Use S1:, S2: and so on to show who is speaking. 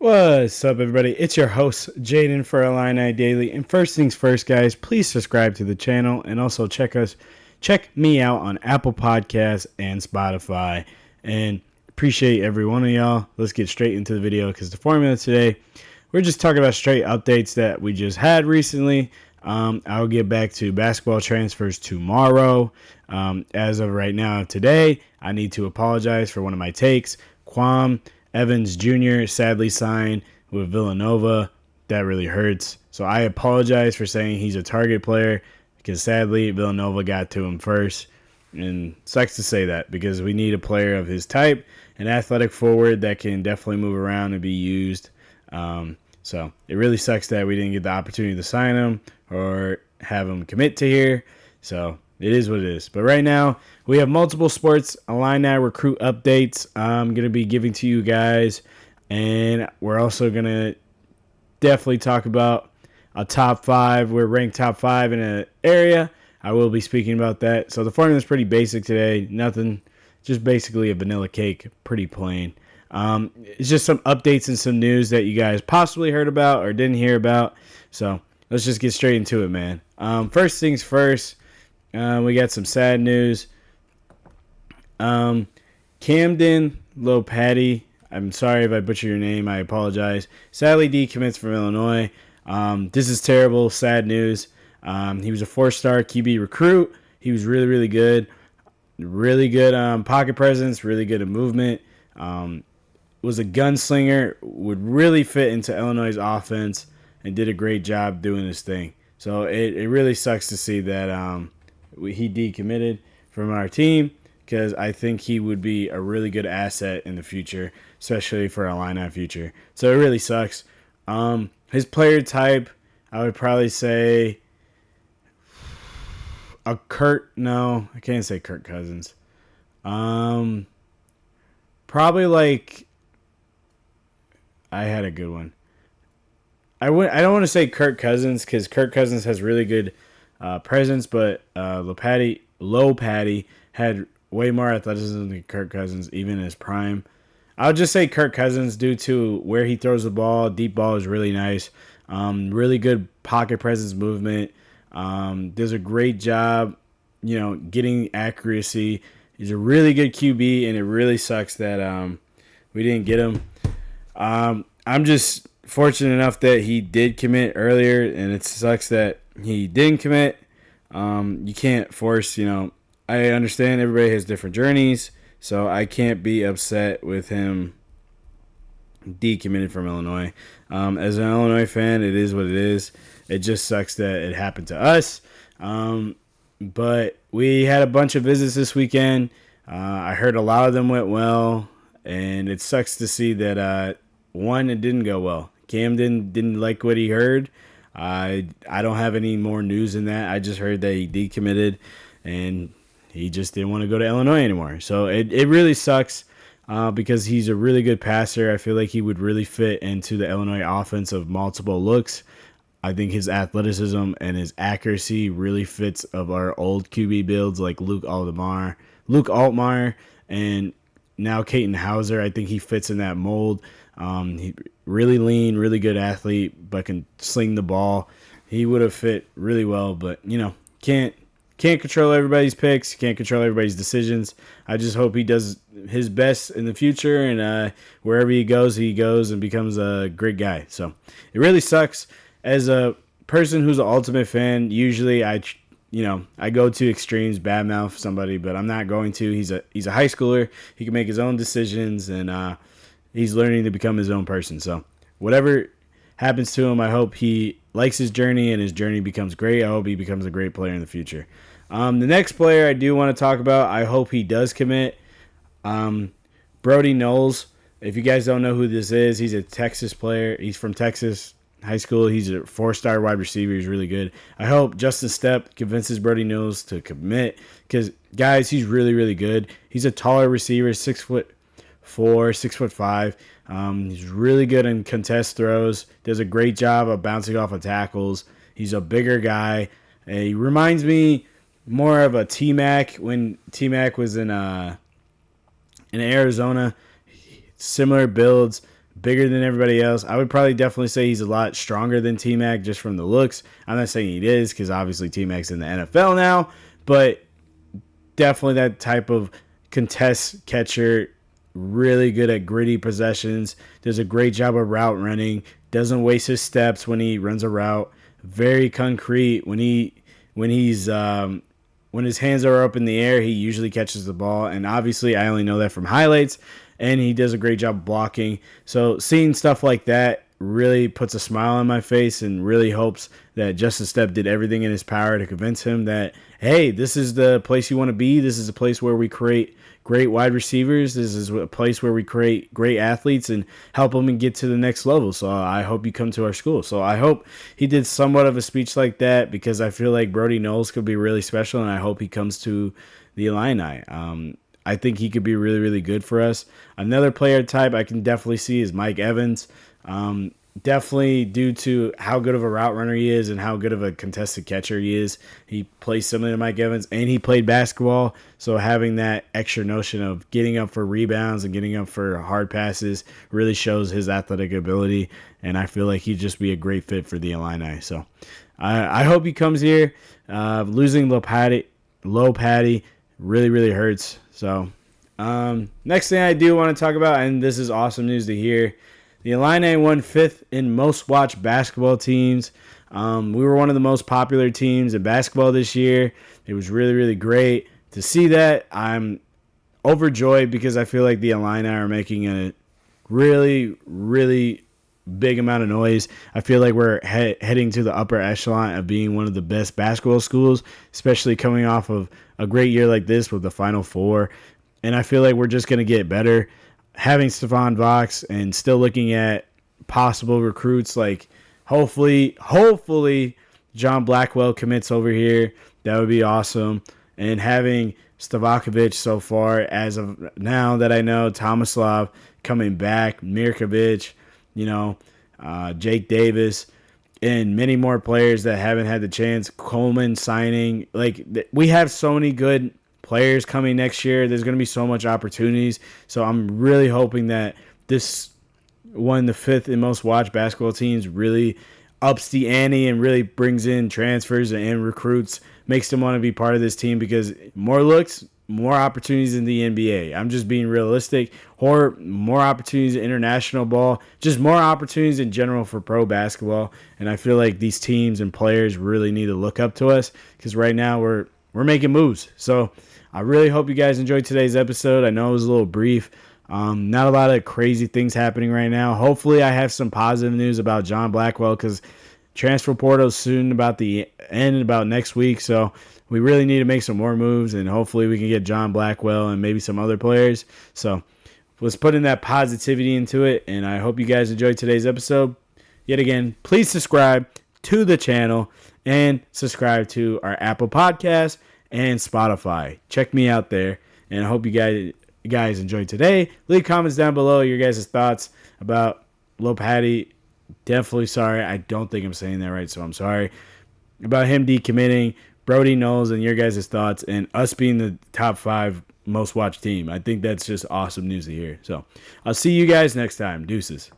S1: What's up, everybody? It's your host, Jaden for Illini Daily. And first things first, guys, please subscribe to the channel and also check me out on Apple Podcasts and Spotify. And appreciate every one of y'all. Let's get straight into the video because the formula today, we're just talking about straight updates that we just had recently. I'll get back to basketball transfers tomorrow. As of right now, today, I need to apologize for one of my takes. Quam Evans Jr. sadly signed with Villanova. That really hurts. So I apologize for saying he's a target player because sadly Villanova got to him first. And sucks to say that because we need a player of his type, an athletic forward that can definitely move around and be used. So it really sucks that we didn't get the opportunity to sign him or have him commit to here. So it is what it is. But right now, we have multiple sports Illini recruit updates I'm going to be giving to you guys. And we're also going to definitely talk about a top 5. We're ranked top 5 in an area. I will be speaking about that. So the formula is pretty basic today. Nothing, just basically a vanilla cake. Pretty plain. It's just some updates and some news that you guys possibly heard about or didn't hear about. So let's just get straight into it, man. First things first. We got some sad news. Camden Lapatty, I'm sorry if I butcher your name. I apologize. Sadly, decommits from Illinois. This is terrible, sad news. He was a 4-star QB recruit. He was really, really good. Really good pocket presence, really good at movement. Was a gunslinger, would really fit into Illinois' offense, and did a great job doing his thing. So it really sucks to see that he decommitted from our team because I think he would be a really good asset in the future, especially for our Illini future. So it really sucks. His player type, I would probably say I can't say Kirk Cousins. Probably like I had a good one. I don't want to say Kirk Cousins because Kirk Cousins has really good presence, but Lapatty had way more athleticism than Kirk Cousins, even in his prime. I'll just say Kirk Cousins due to where he throws the ball. Deep ball is really nice. Really good pocket presence movement. Does a great job, getting accuracy. He's a really good QB, and it really sucks that we didn't get him. I'm just fortunate enough that he did commit earlier, and it sucks that he didn't commit. You can't force, I understand everybody has different journeys, so I can't be upset with him decommitted from Illinois. As an Illinois fan, it is what it is. It just sucks that it happened to us. But we had a bunch of visits this weekend. I heard a lot of them went well, and it sucks to see that it didn't go well. Camden didn't like what he heard. I don't have any more news than that. I just heard that he decommitted, and he just didn't want to go to Illinois anymore. So it really sucks because he's a really good passer. I feel like he would really fit into the Illinois offense of multiple looks. I think his athleticism and his accuracy really fits of our old QB builds like Luke Altmaier, and now Caton Hauser. I think he fits in that mold. He really lean, really good athlete, but can sling the ball. He would have fit really well, but can't control everybody's picks, can't control everybody's decisions. I just hope he does his best in the future, and wherever he goes and becomes a great guy. So it really sucks. As a person who's an ultimate fan, usually I go to extremes, badmouth somebody, but I'm not going to. He's a high schooler. He can make his own decisions, and he's learning to become his own person. So whatever happens to him, I hope he likes his journey and his journey becomes great. I hope he becomes a great player in the future. The next player I do want to talk about, I hope he does commit. Brody Knowles. If you guys don't know who this is, he's a Texas player. He's from Texas high school. He's a 4-star wide receiver. He's really good. I hope Justin Stepp convinces Brody Knowles to commit because, guys, he's really, really good. He's a taller receiver, 6'4", 6'5". He's really good in contest throws. Does a great job of bouncing off of tackles. He's a bigger guy. He reminds me more of a T-Mac when T-Mac was in Arizona. Similar builds, bigger than everybody else. I would probably definitely say he's a lot stronger than T-Mac just from the looks. I'm not saying he is because obviously T-Mac's in the NFL now, but definitely that type of contest catcher, really good at gritty possessions, does a great job of route running, doesn't waste his steps when he runs a route, very concrete when his hands are up in the air, he usually catches the ball. And obviously, I only know that from highlights. And he does a great job blocking. So seeing stuff like that really puts a smile on my face and really hopes that Justin Stepp did everything in his power to convince him that, hey, this is the place you want to be. This is a place where we create great wide receivers. This is a place where we create great athletes and help them and get to the next level. So I hope you come to our school. So I hope he did somewhat of a speech like that because I feel like Brody Knowles could be really special, and I hope he comes to the Illini. I think he could be really, really good for us. Another player type I can definitely see is Mike Evans. Definitely due to how good of a route runner he is and how good of a contested catcher he is. He plays similar to Mike Evans, and he played basketball. So having that extra notion of getting up for rebounds and getting up for hard passes really shows his athletic ability. And I feel like he'd just be a great fit for the Illini. So I hope he comes here. Losing Lapatty really, really hurts. So next thing I do want to talk about, and this is awesome news to hear, the Illini won 5th in most watched basketball teams. We were one of the most popular teams in basketball this year. It was really, really great to see that. I'm overjoyed because I feel like the Illini are making a really, really big amount of noise. I feel like we're heading to the upper echelon of being one of the best basketball schools, especially coming off of a great year like this with the Final Four. And I feel like we're just going to get better. Having Stephon Vox and still looking at possible recruits, like hopefully John Blackwell commits over here. That would be awesome. And having Stavakovic so far as of now that I know, Tomislav coming back, Mirkovic, Jake Davis, and many more players that haven't had the chance. Coleman signing. Like, we have so many good players coming next year. There's going to be so much opportunities. So I'm really hoping that this one, the 5th in most watched basketball teams, really ups the ante and really brings in transfers and recruits, makes them want to be part of this team because more looks, more opportunities in the NBA. I'm just being realistic. Or more opportunities in international ball, just more opportunities in general for pro basketball. And I feel like these teams and players really need to look up to us because right now we're making moves. So I really hope you guys enjoyed today's episode. I know it was a little brief. Not a lot of crazy things happening right now. Hopefully I have some positive news about John Blackwell because transfer portal is soon about the end, about next week. So we really need to make some more moves, and hopefully we can get John Blackwell and maybe some other players. So let's put in that positivity into it, and I hope you guys enjoyed today's episode. Yet again, please subscribe to the channel and subscribe to our Apple Podcast and Spotify. Check me out there, and I hope you guys enjoyed today. Leave comments down below your guys' thoughts about Lapatty. Definitely sorry. I don't think I'm saying that right, so I'm sorry. About him decommitting, Brody Knowles, and your guys' thoughts, and us being the top 5 most watched team. I think that's just awesome news to hear. So I'll see you guys next time. Deuces.